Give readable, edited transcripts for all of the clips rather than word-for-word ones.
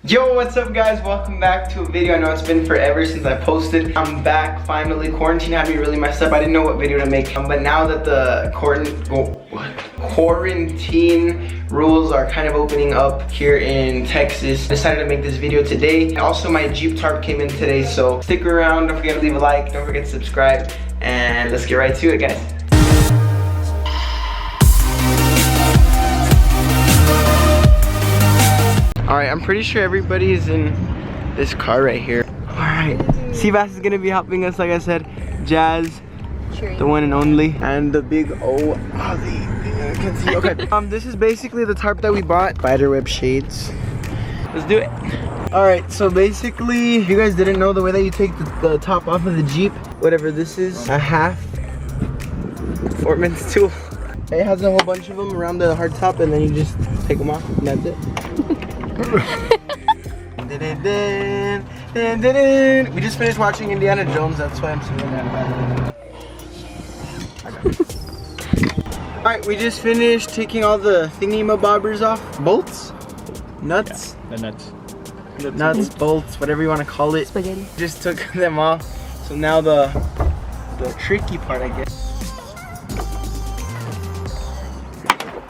Yo, what's up guys? Welcome back to a video. I know it's been forever since I posted. I'm back finally. Quarantine had me really messed up. I didn't know what video to make. But now that the quarantine rules are kind of opening up here in Texas, I decided to make this video today. Also, my Jeep tarp came in today, so stick around. Don't forget to leave a like. Don't forget to subscribe. And let's get right to it, guys. Alright, I'm pretty sure everybody's in this car right here. Alright, Seabass is gonna be helping us, like I said. Jazz, the one and only, and the big O Ozzy. You can see, okay. This is basically the tarp that we bought. Spiderweb shades. Let's do it. Alright, so basically, if you guys didn't know, the way that you take the top off of the Jeep, whatever this is, a half Foreman's tool. It has a whole bunch of them around the hard top, and then you just take them off, and that's it. We just finished watching Indiana Jones, that's why I'm singing that. Alright, we just finished taking all the thingy-mabobbers off. Bolts? Nuts? Yeah, the nuts. Nuts, bolts, whatever you want to call it. Spaghetti. Just took them off. So now the tricky part, I guess.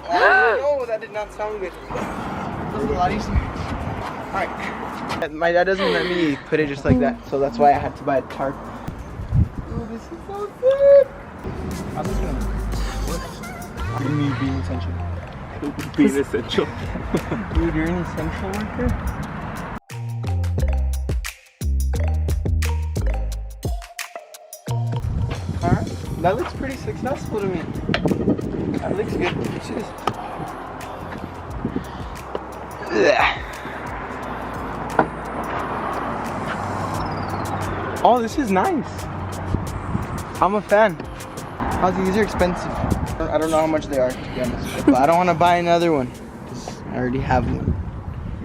Oh no, that did not sound good. That was a lot easier. Alright. My dad doesn't let me put it just like that, so that's why I had to buy a tarp. Oh, this is so sick! How's this gonna work? Me being essential. Being essential. Dude, you're an essential worker? Alright, that looks pretty successful to me. That looks good. Cheers. Oh, this is nice. I'm a fan. These are expensive. I don't know how much they are, to be honest. But I don't want to buy another one, because I already have one.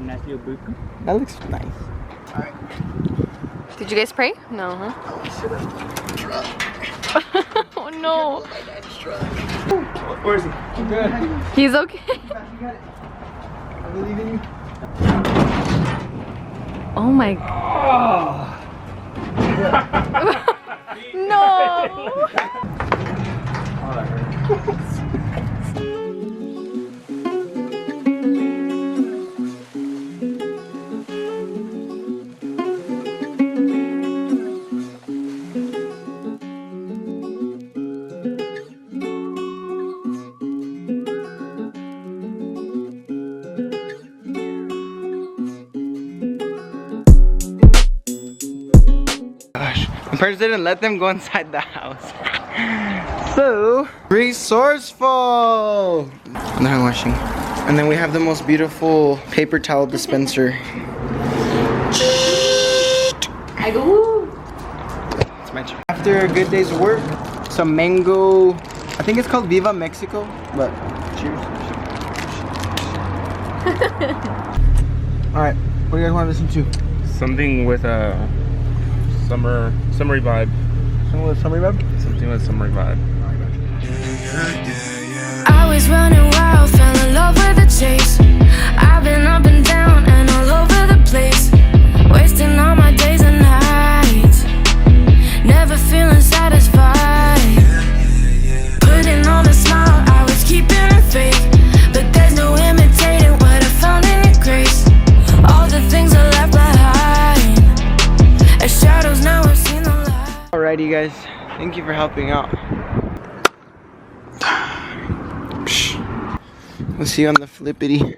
Nice little boot. That looks nice. Alright. Did you guys pray? No, huh? Oh no. Where is he? Good. He's okay. You got it. I believe in you. Oh my Oh. no. Oh, that hurt. My parents didn't let them go inside the house. So resourceful. Now washing. And then we have the most beautiful paper towel dispenser. I go. It's my turn. After a good day's work, some mango. I think it's called Viva Mexico, but cheers. Alright, what do you guys want to listen to? Something with a summery vibe. Something with summery vibe? Something with summery vibe. I was running wild, fell in love with the chase. I've been up and down and all over the place, wasting all my days and nights, never feeling satisfied. Putting on a smile, I was keeping it fake, but there's no imitating what I found in your grace. All the things I left behind as shadows, now I've seen the light. Alrighty guys, thank you for helping out. We'll see you on the flippity.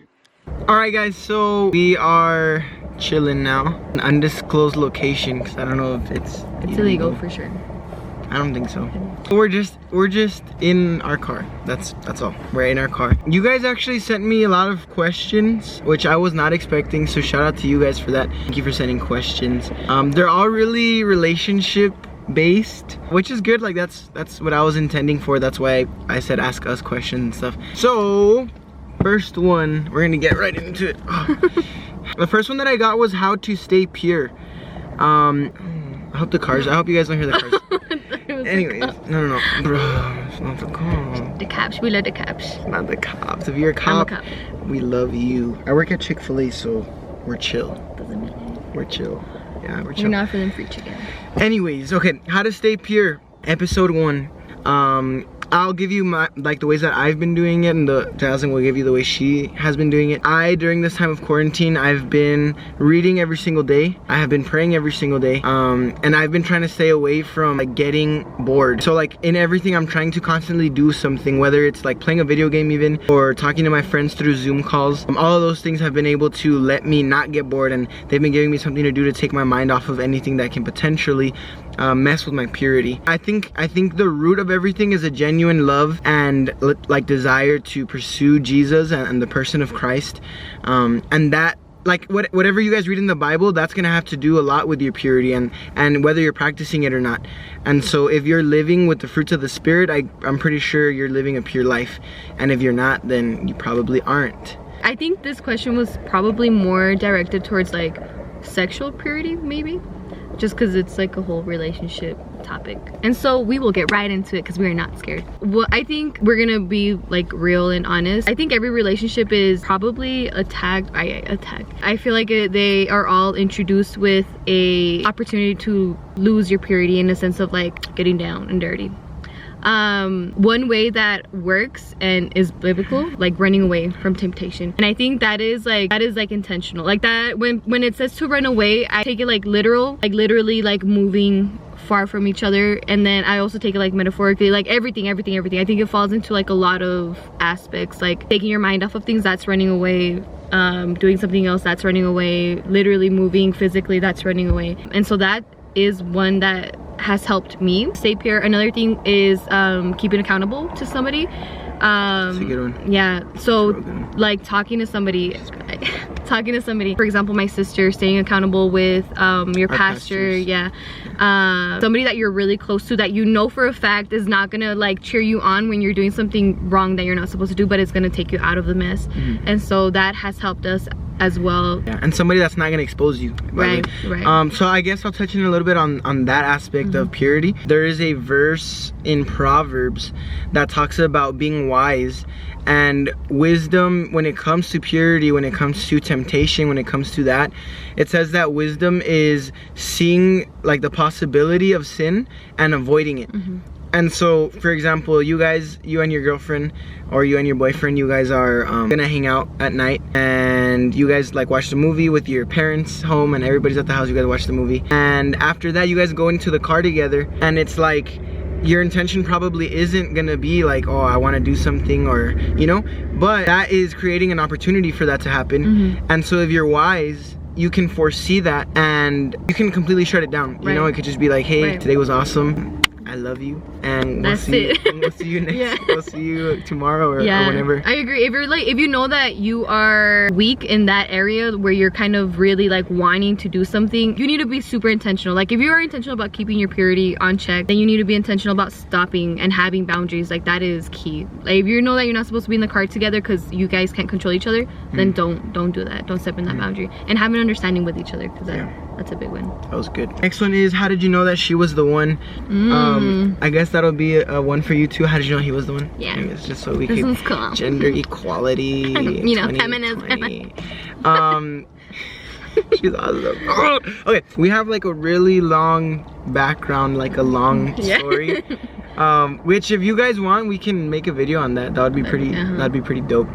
Alright guys, so we are chilling now. An undisclosed location, because I don't know if it's illegal for sure. I don't think so. We're just in our car. That's all. We're in our car. You guys actually sent me a lot of questions, which I was not expecting, so shout out to you guys for that. Thank you for sending questions. They're all really relationship based, which is good. Like that's what I was intending for. That's why I said ask us questions and stuff. So first one, we're gonna get right into it. The first one that I got was how to stay pure. I hope you guys don't hear the cars. Anyways, no, bro, it's not the cops. The cops, we love the cops. Not the cops. If you're a cop, I'm a cop. we love you. I work at Chick-fil-A, so we're chill. Doesn't mean anything. We're chill. Yeah, we're chill. We're not feeling free chicken. Anyways, okay, how to stay pure, episode 1. I'll give you my, like, the ways that I've been doing it, and Jasmine will give you the way she has been doing it. During this time of quarantine, I've been reading every single day. I have been praying every single day. And I've been trying to stay away from, like, getting bored. So, like, in everything, I'm trying to constantly do something, whether it's, like, playing a video game even, or talking to my friends through Zoom calls. All of those things have been able to let me not get bored, and they've been giving me something to do to take my mind off of anything that can potentially mess with my purity. I think the root of everything is a genuine love and like desire to pursue Jesus and the person of Christ, and that, like, whatever you guys read in the Bible, that's gonna have to do a lot with your purity and whether you're practicing it or not. And so if you're living with the fruits of the Spirit, I'm pretty sure you're living a pure life, and if you're not, then you probably aren't. I think this question was probably more directed towards like sexual purity, maybe, just because it's like a whole relationship topic. And so we will get right into it because we are not scared. Well, I think we're gonna be like real and honest. I think every relationship is probably attacked. I feel like they are all introduced with a opportunity to lose your purity, in a sense of like getting down and dirty. One way that works and is biblical, like running away from temptation, and I think that is like intentional. Like that, when it says to run away, I take it like literal, like literally like moving far from each other, and then I also take it like metaphorically, like everything. I think it falls into like a lot of aspects, like taking your mind off of things, that's running away. Doing something else, that's running away. Literally moving physically, that's running away. And so that is one that has helped me stay pure. Another thing is keeping accountable to somebody. That's a good one. Yeah, so like talking to somebody, for example, my sister, staying accountable with your pastor. Yeah, somebody that you're really close to, that you know for a fact is not gonna like cheer you on when you're doing something wrong that you're not supposed to do, but it's gonna take you out of the mess. And so that has helped us as well. Yeah, and somebody that's not gonna expose you. Right. So I guess I'll touch in a little bit on that aspect of purity. There is a verse in Proverbs that talks about being wise and wisdom when it comes to purity, when it comes to temptation, when it comes to that. It says that wisdom is seeing like the possibility of sin and avoiding it. And so, for example, you and your girlfriend, or you and your boyfriend, you guys are gonna hang out at night, and you guys like watch the movie with your parents home, and everybody's at the house, you guys watch the movie. And after that, you guys go into the car together, and it's like, your intention probably isn't gonna be like, oh, I wanna do something, or, you know, but that is creating an opportunity for that to happen. And so if you're wise, you can foresee that, and you can completely shut it down. You know, it could just be like, hey, today was awesome. I love you, and we'll see you next. We'll see you tomorrow or whenever. I agree. If you know that you are weak in that area where you're kind of really like wanting to do something, you need to be super intentional. Like if you are intentional about keeping your purity on check, then you need to be intentional about stopping and having boundaries. Like that is key. Like if you know that you're not supposed to be in the car together because you guys can't control each other, then don't do that. Don't step in that boundary, and have an understanding with each other, because that's a big one. That was good. Next one is, how did you know that she was the one? I guess that'll be a one for you too. How did you know he was the one? Yeah. It's just so we can cool. Gender equality. You know, feminism. She's awesome. Okay, we have like a really long background, like a long story. Which if you guys want, we can make a video on that. That would be pretty. That'd be pretty dope.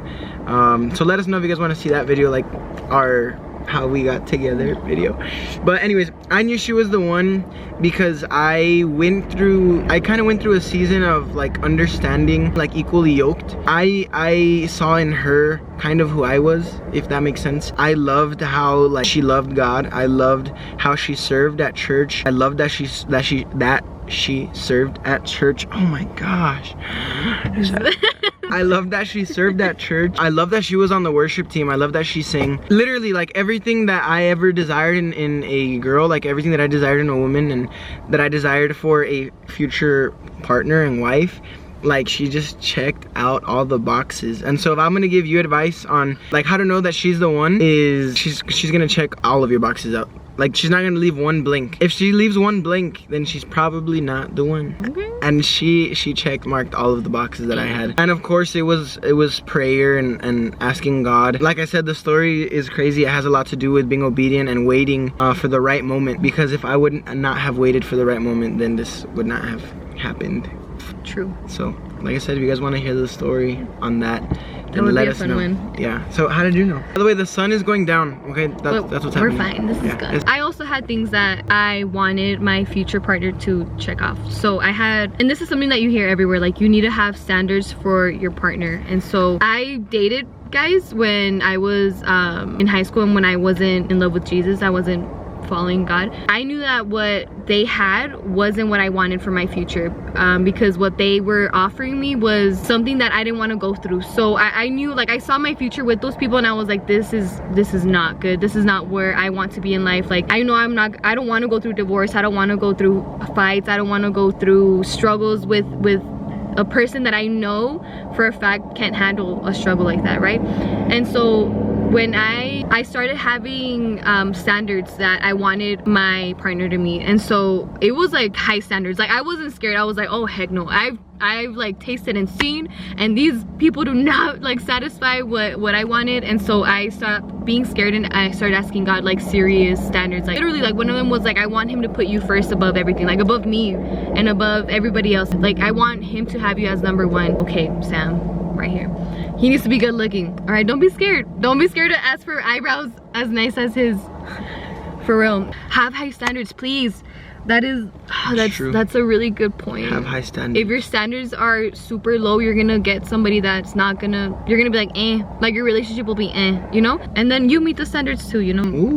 So let us know if you guys want to see that video, like our how we got together video. But anyways, I knew she was the one because I kind of went through a season of like understanding, like equally yoked. I saw in her kind of who I was, if that makes sense. I loved how like she loved God. I loved how she served at church. I loved that she served at church. Oh my gosh. I love that she served at church. I love that she was on the worship team. I love that she sang. Literally, like everything that I ever desired in a girl, like everything that I desired in a woman, and that I desired for a future partner and wife, like she just checked out all the boxes. And so if I'm gonna give you advice on like how to know that she's the one, is she's gonna check all of your boxes out. Like, she's not gonna leave one blank. If she leaves one blank, then she's probably not the one. Okay. And she check marked all of the boxes that I had. And of course it was prayer and asking God. Like I said, the story is crazy. It has a lot to do with being obedient and waiting for the right moment. Because if I would not have waited for the right moment, then this would not have happened. True. So, like I said, if you guys want to hear the story on that, then would let be a us fun know. one. Yeah. So how did you know? By the way, the sun is going down. Okay, that's what's happening. We're fine. This is good. I also had things that I wanted my future partner to check off. So I had, and this is something that you hear everywhere, like you need to have standards for your partner. And so I dated guys when I was in high school, and when I wasn't in love with Jesus, I wasn't following God. I knew that what they had wasn't what I wanted for my future, because what they were offering me was something that I didn't want to go through. So I knew, like, I saw my future with those people, and I was like, this is not good. This is not where I want to be in life. Like, I know I don't want to go through divorce. I don't want to go through fights. I don't want to go through struggles with a person that I know for a fact can't handle a struggle like that, right? And so when I started having standards that I wanted my partner to meet, and so it was like high standards. Like, I wasn't scared. I was like, oh heck no, I've like tasted and seen, and these people do not like satisfy what I wanted. And so I stopped being scared, and I started asking God like serious standards. Like, literally, like, one of them was like, I want him to put you first above everything, like above me and above everybody else. Like, I want him to have you as number one. Okay, Sam, right here, he needs to be good looking. All right, don't be scared. Don't be scared to ask for eyebrows as nice as his. For real, have high standards, please. That's a really good point. Have high standards. If your standards are super low, you're gonna get somebody that's not gonna, you're gonna be like, eh, like your relationship will be eh, you know? And then you meet the standards too, you know? Ooh,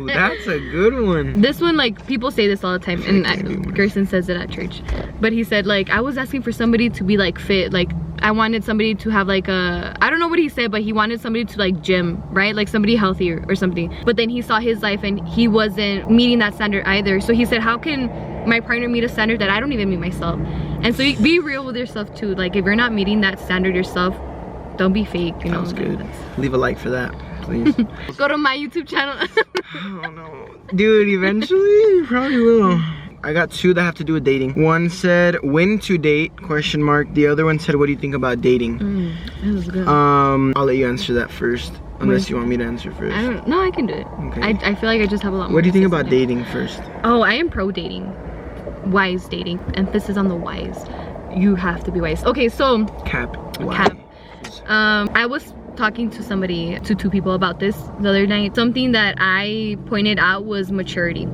that's a good one. This one, like, people say this all the time, and Gerson says it at church. But he said, like, I was asking for somebody to be like fit, like I wanted somebody to have like a, I don't know what he said, but he wanted somebody to like gym, right? Like somebody healthier or something. But then he saw his life and he wasn't meeting that standard either. So he said, how can my partner meet a standard that I don't even meet myself? And so be real with yourself too. Like, if you're not meeting that standard yourself, don't be fake, you know? Sounds good. Leave a like for that, please. Go to my YouTube channel. Oh no. Dude, eventually you probably will. I got two that have to do with dating. One said, when to date, ? The other one said, what do you think about dating? That was good. I'll let you answer that first. Unless you want me to answer first. No, I can do it. Okay. I feel like I just have a lot more. What do you think about dating first? Oh, I am pro dating. Wise dating. Emphasis on the wise. You have to be wise. Okay, so Cap. I was talking to two people about this the other night. Something that I pointed out was maturity.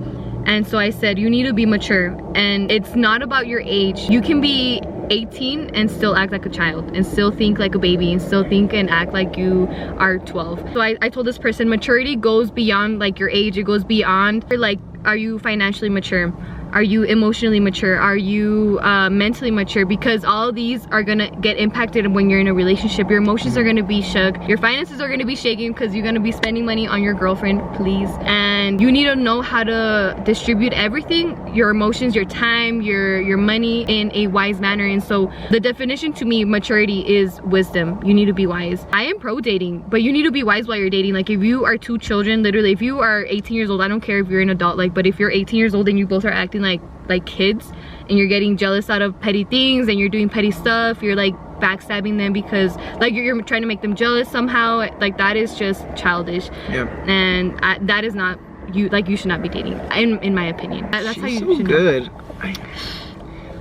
And so I said, you need to be mature, and it's not about your age. You can be 18 and still act like a child, and still think like a baby, and still think and act like you are 12. So I told this person, maturity goes beyond like your age. It goes beyond, like, are you financially mature? Are you emotionally mature? Are you mentally mature? Because all of these are gonna get impacted when you're in a relationship. Your emotions are gonna be shook. Your finances are gonna be shaken because you're gonna be spending money on your girlfriend, please. And you need to know how to distribute everything, your emotions, your time, your money, in a wise manner. And so the definition to me, maturity is wisdom. You need to be wise. I am pro dating, but you need to be wise while you're dating. Like, if you are two children, literally, if you are 18 years old, I don't care if you're an adult, like, but if you're 18 years old and you both are acting like kids, and you're getting jealous out of petty things, and you're doing petty stuff, you're like backstabbing them because like you're trying to make them jealous somehow, like, that is just childish. Yep. And that is not you. Like, you should not be dating, in my opinion. That's how you should. Good.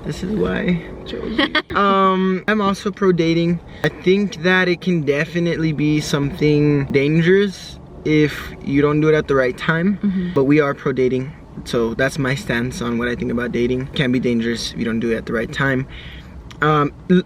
This is why I chose you. I'm also pro dating. I think that it can definitely be something dangerous if you don't do it at the right time. But we are pro dating. So that's my stance on what I think about dating. It can be dangerous if you don't do it at the right time.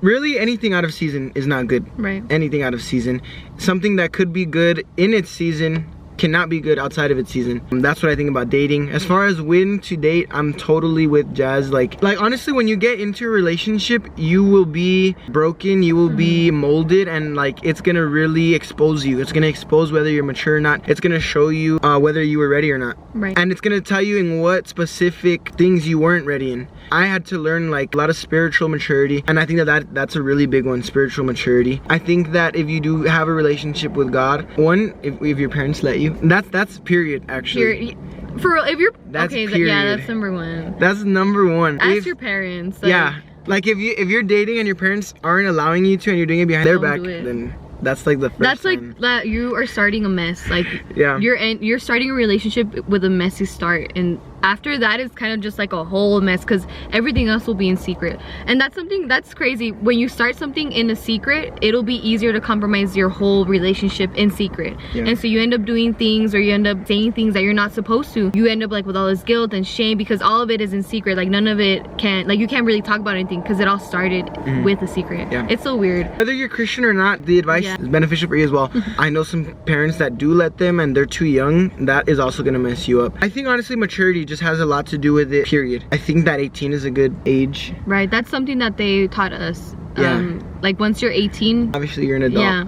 Really, anything out of season is not good. Right. Anything out of season. Something that could be good in its season cannot be good outside of its season. That's what I think about dating. As far as when to date, I'm totally with Jazz. Like honestly, when you get into a relationship, you will be broken, you will be molded, and like, it's gonna really expose you. It's gonna expose whether you're mature or not. It's gonna show you whether you were ready or not. Right. And it's gonna tell you in what specific things you weren't ready in. I had to learn like a lot of spiritual maturity, and I think that's a really big one, spiritual maturity. I think that if you do have a relationship with God, one, if your parents let you, you. That's period, actually. For real, if you're That's okay, period. yeah, that's number one. That's number one. Ask your parents. Like, yeah, like if you're dating and your parents aren't allowing you to, and you're doing it behind their back, do it. then that's like the first. That's sign. like that you are starting a mess. Like Yeah. you're starting a relationship with a messy start, and after that it's kind of just like a whole mess because everything else will be in secret. And that's something that's crazy. When you start something in a secret, it'll be easier to compromise your whole relationship in secret. Yeah. And so you end up doing things, or you end up saying things that you're not supposed to. You end up like with all this guilt and shame because all of it is in secret. Like none of it can, like you can't really talk about anything because it all started with a secret. Yeah. It's so weird. Whether you're Christian or not, the advice is beneficial for you as well. I know some parents that do let them and they're too young. That is also gonna mess you up. I think honestly maturity just has a lot to do with it, period. I think that 18 is a good age. Right, that's something that they taught us. Yeah. Like once you're 18, Obviously you're an adult. yeah,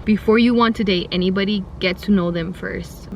before you want to date anybody, get to know them first.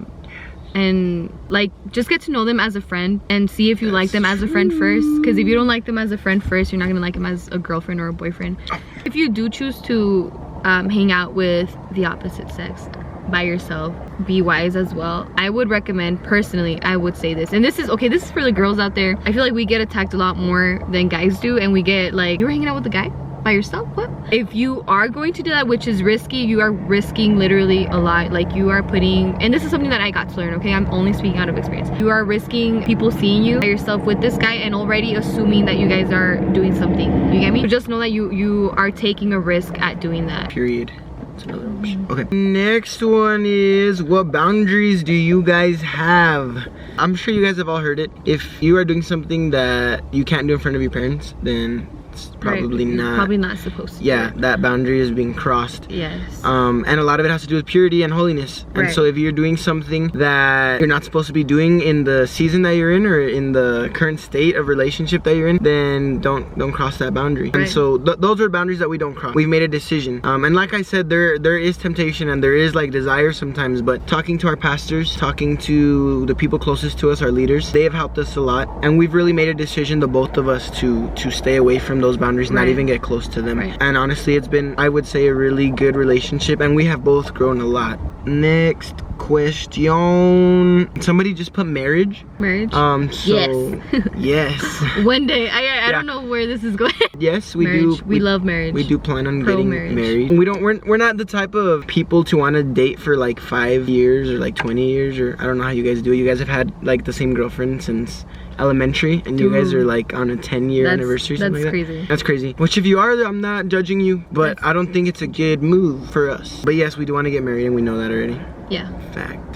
And like just get to know them as a friend and see if you like them as a friend first, because if you don't like them as a friend first, you're not gonna like them as a girlfriend or a boyfriend. If you do choose to hang out with the opposite sex by yourself, be wise as well. I would recommend, personally, I would say this, and this is for the girls out there. I feel like we get attacked a lot more than guys do, and we get like, you're hanging out with a guy by yourself? What? If you are going to do that, which is risky, you are risking literally a lot. Like you are putting, and this is something that I got to learn, okay, I'm only speaking out of experience, you are risking people seeing you by yourself with this guy and already assuming that you guys are doing something. You get me? So just know that you are taking a risk at doing that. Period. That's another option. Okay, next one is, what boundaries do you guys have? I'm sure you guys have all heard it. If you are doing something that you can't do in front of your parents, then it's probably not supposed to. Yeah, that boundary is being crossed. Yes. And a lot of it has to do with purity and holiness. And so if you're doing something that you're not supposed to be doing in the season that you're in, or in the current state of relationship that you're in, then don't cross that boundary. And so those are boundaries that we don't cross. We've made a decision. And like I said, there is temptation and there is like desire sometimes, but talking to our pastors, talking to the people closest to us, our leaders, they have helped us a lot. And we've really made a decision, the both of us, to stay away from those boundaries, not even get close to them. And honestly, it's been, I would say, a really good relationship, and we have both grown a lot. Next question. Somebody just put marriage. So yes. One day, I don't know where this is going. Yes, we marriage. do. We love marriage. We do plan on getting married. We're not the type of people to want to date for like 5 years or like 20 years, or I don't know how you guys do it. You guys have had like the same girlfriend since elementary, and you guys are like on a 10-year anniversary, something like that. Crazy. That's crazy. Which if you are, I'm not judging you, but I don't think it's a good move for us. But yes, we do want to get married, and we know that already. Yeah. Fact.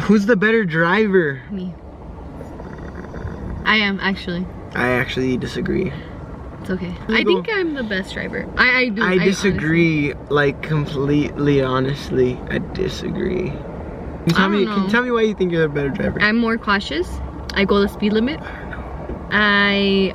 Who's the better driver? Me. I am, actually. I actually disagree. It's okay. I think I'm the best driver. I do. I disagree, honestly. Like completely, honestly, I disagree. Can you tell me why you think you're a better driver? I'm more cautious. I go the speed limit. I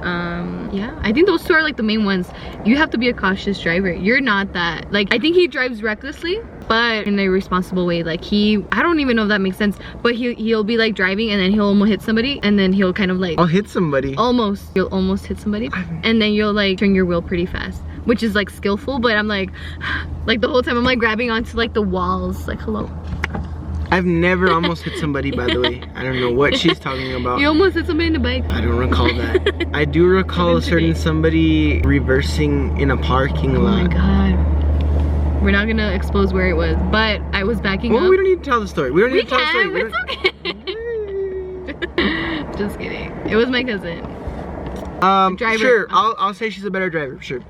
think those two are like the main ones. You have to be a cautious driver. You're not that. Like, I think he drives recklessly, but in a responsible way. Like I don't even know if that makes sense, but he'll be like driving and then he'll almost hit somebody, and then he'll kind of like, I'll hit somebody. You'll almost hit somebody, and then you'll like turn your wheel pretty fast, which is like skillful, but I'm like the whole time I'm like grabbing onto like the walls, like, hello. I've never almost hit somebody, by the way. I don't know what she's talking about. You almost hit somebody in the bike. I don't recall that. I do recall somebody reversing in a parking lot. Oh my god. We're not gonna expose where it was, but I was backing up. Well, we don't need to tell the story. We don't need to tell the story. It's okay. Just kidding. It was my cousin. Driver. Sure. I'll say she's a better driver. Sure.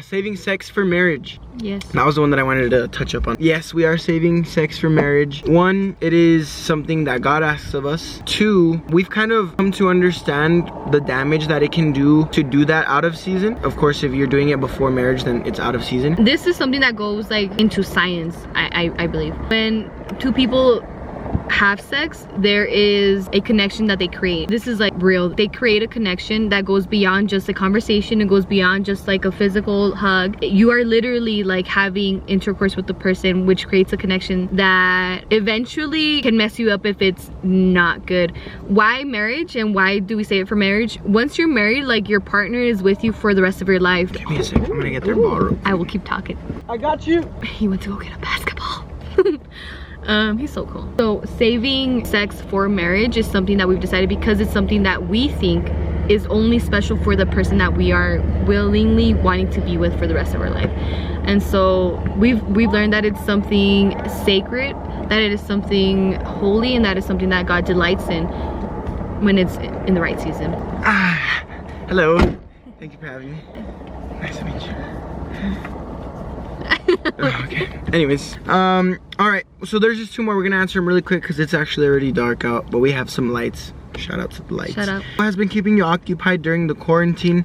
Saving sex for marriage. Yes. That was the one that I wanted to touch up on. Yes, we are saving sex for marriage. 1, it is something that God asks of us. 2, we've kind of come to understand the damage that it can do to do that out of season. Of course, if you're doing it before marriage, then it's out of season. This is something that goes like into science, I believe. When two people have sex, there is a connection that they create. This is like real. They create a connection that goes beyond just a conversation. It goes beyond just like a physical hug. You are literally like having intercourse with the person, which creates a connection that eventually can mess you up if it's not good. Why marriage, and why do we say it for marriage? Once you're married, like your partner is with you for the rest of your life. Give me a sec, I'm gonna get their ball. I will keep talking. I got you. He went to go get a basketball. He's so cool. So saving sex for marriage is something that we've decided because it's something that we think is only special for the person that we are willingly wanting to be with for the rest of our life. And so we've learned that it's something sacred, that it is something holy, and that is something that God delights in when it's in the right season. Hello. Thank you for having me. Nice to meet you. Okay. Anyways, all right. So there's just 2 more. We're gonna answer them really quick because it's actually already dark out, but we have some lights. Shout out to the lights. Shout out. What has been keeping you occupied during the quarantine?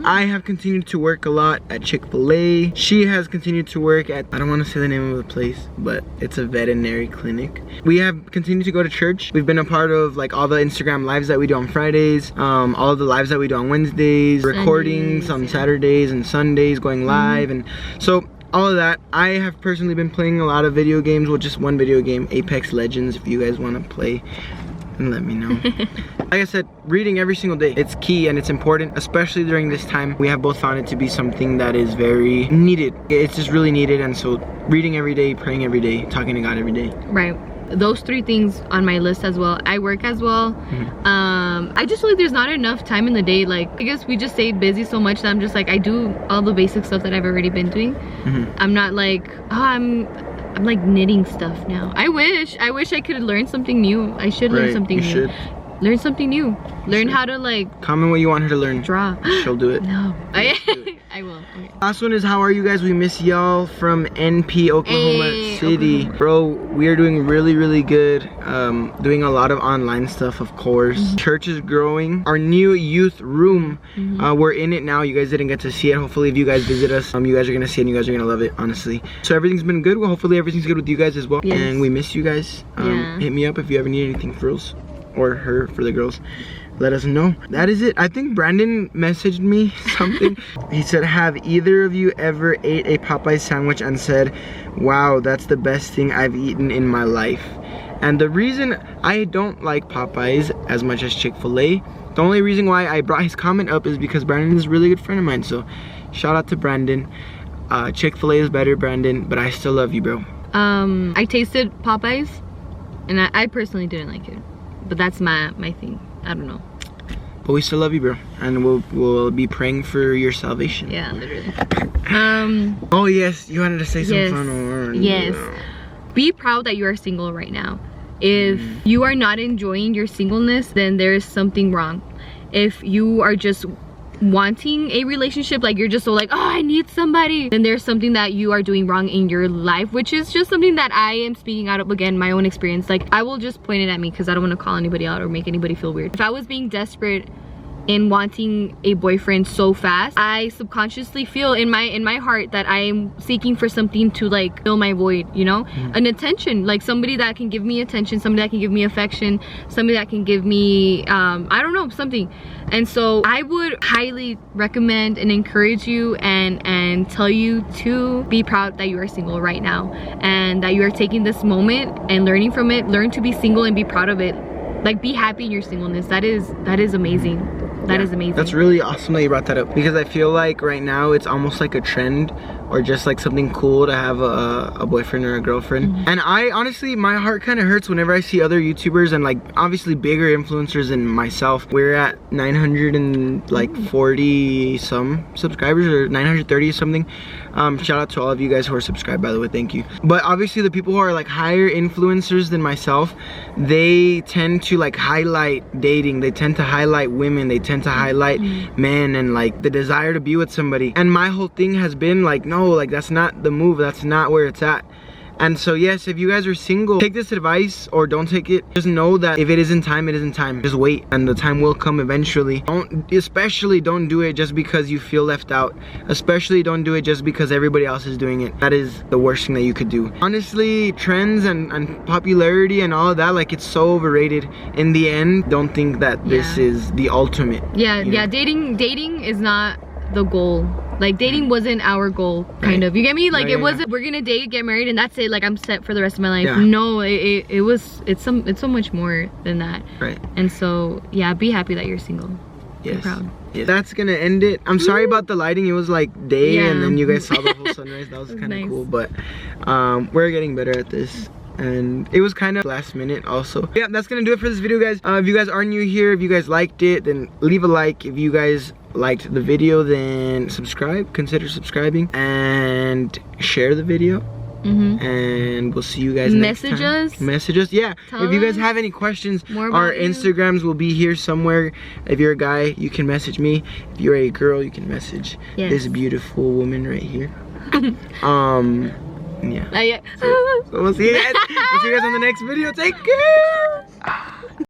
I have continued to work a lot at Chick-fil-A. She has continued to work at, I don't want to say the name of the place, but it's a veterinary clinic. We have continued to go to church. We've been a part of like all the Instagram lives that we do on Fridays, all of the lives that we do on Wednesdays, recordings on Saturdays and Sundays, going live, and so all of that. I have personally been playing a lot of video games. Well, just one video game, Apex Legends, if you guys want to play, and let me know. Like I said, reading every single day, it's key and it's important, especially during this time. We have both found it to be something that is very needed. It's just really needed. And so reading every day, praying every day, talking to God every day. Right. Those 3 things on my list as well. I work as well. I just feel like there's not enough time in the day. Like, I guess we just stay busy so much that I'm just like, I do all the basic stuff that I've already been doing. I'm not like, oh, I'm like knitting stuff now. I wish I could learn something new. I should learn something new. Should. Learn something new. Learn how to like comment what you want her to learn. Draw. She'll do it. No. I will. Okay. Last one is, how are you guys? We miss y'all from NP, Oklahoma City. Oklahoma. Bro, we are doing really good. Doing a lot of online stuff, of course. Church is growing. Our new youth room, we're in it now. You guys didn't get to see it. Hopefully if you guys visit us, you guys are gonna see it and you guys are gonna love it, honestly. So everything's been good. Well, hopefully everything's good with you guys as well. Yes. And we miss you guys. Hit me up if you ever need anything for us, or her for the girls. Let us know. That is it. I think Brandon messaged me something. He said, have either of you ever ate a Popeye sandwich and said, wow, that's the best thing I've eaten in my life? And the reason I don't like Popeyes as much as Chick-fil-A, the only reason why I brought his comment up is because Brandon is a really good friend of mine. So shout out to Brandon. Chick-fil-A is better, Brandon, but I still love you, bro. I tasted Popeyes and I personally didn't like it, but that's my thing. I don't know. But we still love you, bro, and we'll be praying for your salvation. Yeah, literally. Oh yes, you wanted to say yes, something. Yes. Be proud that you are single right now. If you are not enjoying your singleness, then there is something wrong. If you are just wanting a relationship, like you're just so like, oh, I need somebody, then there's something that you are doing wrong in your life, which is just something that I am speaking out of, again, my own experience. Like, I will just point it at me because I don't want to call anybody out or make anybody feel weird. If I was being desperate in wanting a boyfriend so fast, I subconsciously feel in my heart that I am seeking for something to like fill my void, you know? An attention, like somebody that can give me attention, somebody that can give me affection, somebody that can give me I don't know, something. And so I would highly recommend and encourage you and tell you to be proud that you are single right now, and that you are taking this moment and learning from it. Learn to be single and be proud of it. Like, be happy in your singleness. That is amazing. That is amazing. That's really awesome that you brought that up, because I feel like right now it's almost like a trend, or just like something cool to have a boyfriend or a girlfriend. And I honestly, my heart kind of hurts whenever I see other YouTubers and like obviously bigger influencers than myself. We're at 940 some subscribers, or 930 or something. Shout out to all of you guys who are subscribed, by the way, thank you. But obviously the people who are like higher influencers than myself, they tend to like highlight dating, they tend to highlight women, they tend to highlight men, and like the desire to be with somebody. And my whole thing has been like, no, like that's not the move, that's not where it's at. And so yes, if you guys are single, take this advice or don't take it. Just know that if it isn't time, it isn't time. Just wait, and the time will come eventually. Especially don't do it just because you feel left out. Especially don't do it just because everybody else is doing it. That is the worst thing that you could do. Honestly, trends and popularity and all of that, like, it's so overrated. In the end, don't think that this is the ultimate. Yeah, yeah, dating is not the goal. Like, dating wasn't our goal, kind of. You get me? Like, it wasn't, we're gonna date, get married, and that's it. Like, I'm set for the rest of my life. Yeah. No, it's so much more than that. Right. And so, yeah, be happy that you're single. Yes. Be proud. Yeah, that's gonna end it. I'm sorry about the lighting. It was like day, and then you guys saw the whole sunrise. That was kind of cool, but we're getting better at this. And it was kind of last minute also. Yeah, that's gonna do it for this video, guys. If you guys are new here, if you guys liked it, then leave a like. If you guys liked the video, then subscribe, consider subscribing, and share the video. And we'll see you guys next time. Message us. Yeah. If you guys have any questions, our Instagrams will be here somewhere. If you're a guy, you can message me. If you're a girl, you can message this beautiful woman right here. Yeah. So we'll see you guys. We'll see you guys on the next video. Take care.